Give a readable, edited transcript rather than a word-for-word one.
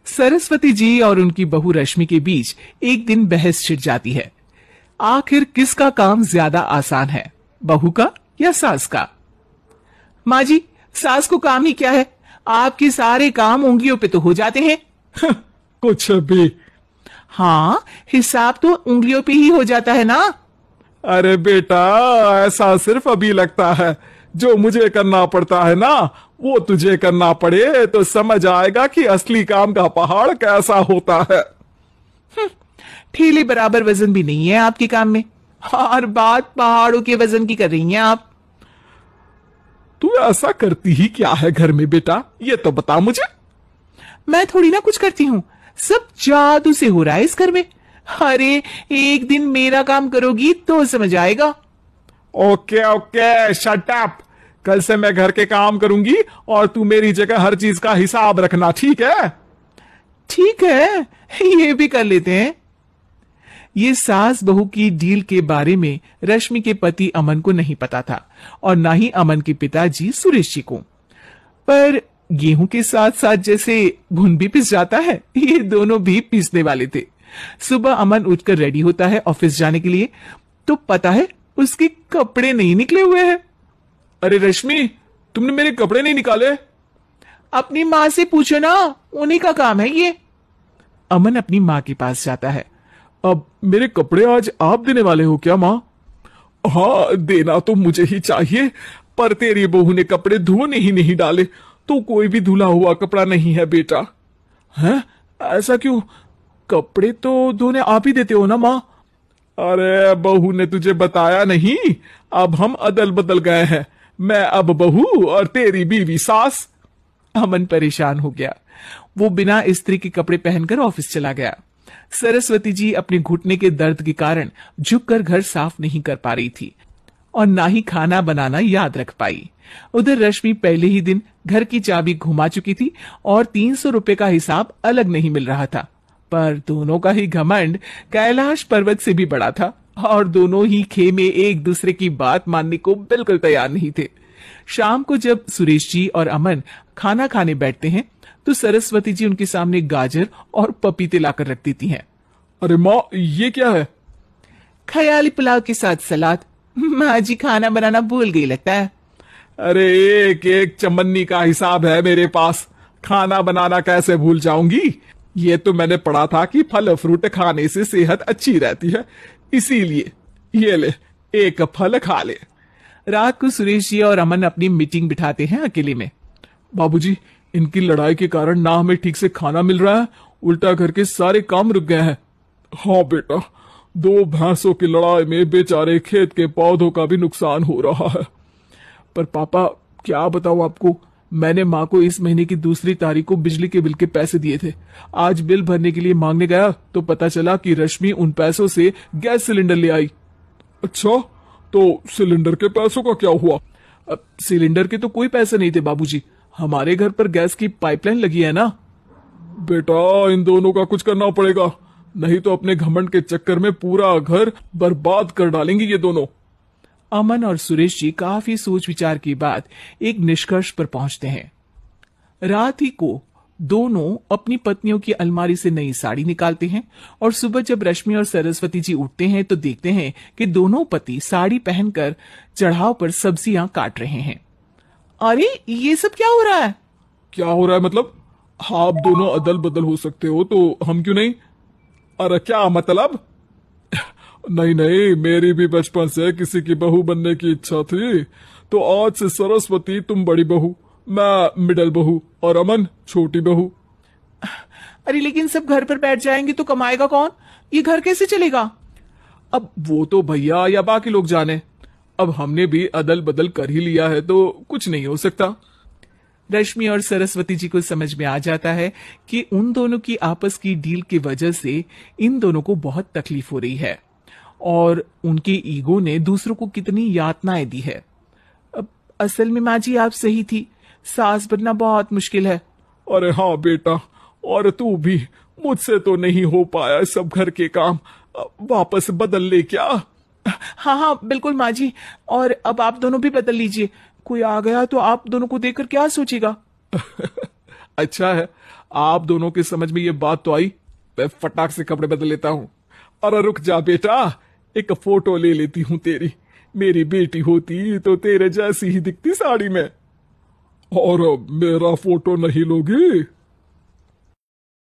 सरस्वती जी और उनकी बहू रश्मि के बीच एक दिन बहस छिड़ जाती है। आखिर किसका काम ज्यादा आसान है, बहू का या सास का? माँ जी, सास को काम ही क्या है, आपके सारे काम उंगलियों पे तो हो जाते हैं। कुछ भी। हाँ, हिसाब तो उंगलियों पे ही हो जाता है ना। अरे बेटा, ऐसा सिर्फ अभी लगता है, जो मुझे करना पड़ता है ना वो तुझे करना पड़े तो समझ आएगा कि असली काम का पहाड़ कैसा होता है। ठेले बराबर वजन भी नहीं है आपके काम में, और बात पहाड़ों के वजन की कर रही हैं आप। तू ऐसा करती ही क्या है घर में बेटा, ये तो बता मुझे। मैं थोड़ी ना कुछ करती हूँ, सब जादू से हो रहा है इस घर में। अरे एक दिन मेरा काम करोगी तो समझ आएगा। Okay okay, shut up. कल से मैं घर के काम करूंगी और तू मेरी जगह हर चीज का हिसाब रखना, ठीक है? ठीक है, ये भी कर लेते हैं। ये सास बहू की डील के बारे में रश्मि के पति अमन को नहीं पता था और ना ही अमन के पिताजी सुरेश जी को। पर गेहूं के साथ साथ जैसे घुन भी पिस जाता है, ये दोनों भी पीसने वाले थे। सुबह अमन उठकर रेडी होता है ऑफिस जाने के लिए, तो पता है उसके कपड़े नहीं निकले हुए हैं। अरे रश्मि, तुमने मेरे कपड़े नहीं निकाले? अपनी माँ से पूछो ना, उन्हीं का काम है ये। अमन अपनी माँ के पास जाता है। अब मेरे कपड़े आज आप देने वाले हो क्या माँ? हाँ, देना तो मुझे ही चाहिए, पर तेरी बहू ने कपड़े धोने ही नहीं डाले, तो कोई भी धुला हुआ कपड़ा नहीं है बेटा। हैं? ऐसा क्यों? कपड़े तो धोने आप ही देते हो ना माँ? अरे बहू ने तुझे बताया नहीं, अब हम अदल बदल गए हैं, मैं अब बहू और तेरी बीवी सास। अमन परेशान हो गया। वो बिना इस्त्री के कपड़े पहनकर ऑफिस चला गया। सरस्वती जी अपने घुटने के दर्द के कारण झुककर घर साफ नहीं कर पा रही थी और ना ही खाना बनाना याद रख पाई। उधर रश्मि पहले ही दिन घर की चाबी घुमा चुकी थी और 300 रुपए का हिसाब अलग नहीं मिल रहा था। पर दोनों का ही घमंड कैलाश पर्वत से भी बड़ा था और दोनों ही खेमे एक दूसरे की बात मानने को बिल्कुल तैयार नहीं थे। शाम को जब सुरेश जी और अमन खाना खाने बैठते हैं तो सरस्वती जी उनके सामने गाजर और पपीते लाकर रख देती हैं। अरे माँ, ये क्या है? ख्याली पुलाव के साथ सलाद। माँ जी खाना बनाना भूल गई लगता है। अरे एक एक चमन्नी का हिसाब है मेरे पास, खाना बनाना कैसे भूल जाऊंगी? ये तो मैंने पढ़ा था कि फल फ्रूट खाने से सेहत अच्छी रहती है, इसीलिए ये ले, एक फल खा ले। रात को सुरेश जी और अमन अपनी मीटिंग बिठाते हैं अकेले में। बाबूजी, इनकी लड़ाई के कारण ना हमें ठीक से खाना मिल रहा है, उल्टा घर के सारे काम रुक गए हैं। हाँ बेटा, 2 भैंसों की लड़ाई में बेचारे खेत के पौधों का भी नुकसान हो रहा है। पर पापा, क्या बताऊं आपको, मैंने माँ को इस महीने की 2 तारीख को बिजली के बिल के पैसे दिए थे। आज बिल भरने के लिए मांगने गया तो पता चला कि रश्मि उन पैसों से गैस सिलेंडर ले आई। अच्छा, तो सिलेंडर के पैसों का क्या हुआ? सिलेंडर के तो कोई पैसे नहीं थे बाबूजी, हमारे घर पर गैस की पाइपलाइन लगी है ना। बेटा, इन दोनों का कुछ करना पड़ेगा, नहीं तो अपने घमंड के चक्कर में पूरा घर बर्बाद कर डालेंगे ये दोनों। अमन और सुरेश जी काफी सोच विचार के बाद एक निष्कर्ष पर पहुंचते हैं। रात ही को दोनों अपनी पत्नियों की अलमारी से नई साड़ी निकालते हैं और सुबह जब रश्मि और सरस्वती जी उठते हैं तो देखते हैं कि दोनों पति साड़ी पहनकर चढ़ाव पर सब्जियां काट रहे हैं। अरे ये सब क्या हो रहा है? क्या हो रहा है मतलब? आप दोनों अदल बदल हो सकते हो तो हम क्यों नहीं? अरे क्या मतलब? नहीं नहीं, मेरी भी बचपन से किसी की बहू बनने की इच्छा थी, तो आज से सरस्वती तुम बड़ी बहू, मैं मिडल बहू और अमन छोटी बहू। अरे लेकिन सब घर पर बैठ जाएंगे तो कमाएगा कौन? ये घर कैसे चलेगा? अब वो तो भैया या बाकी लोग जाने, अब हमने भी अदल बदल कर ही लिया है तो कुछ नहीं हो सकता। रश्मि और सरस्वती जी को समझ में आ जाता है कि उन दोनों की आपस की डील की वजह से इन दोनों को बहुत तकलीफ हो रही है और उनके ईगो ने दूसरों को कितनी यातनाएं दी है। अब असल में माँ जी आप सही थी, सास बनना बहुत मुश्किल है। अरे हाँ बेटा, और तू भी, मुझसे तो नहीं हो पाया सब घर के काम, वापस बदल ले क्या? हाँ हाँ बिल्कुल माँ जी, और अब आप दोनों भी बदल लीजिए, कोई आ गया तो आप दोनों को देखकर क्या सोचेगा? अच्छा है, आप दोनों के समझ में ये बात तो आई, मैं फटाक से कपड़े बदल लेता हूँ। अरे रुक जा बेटा, एक फोटो ले लेती हूँ तेरी। मेरी बेटी होती तो तेरे जैसी ही दिखती साड़ी में। और मेरा फोटो नहीं लोगी?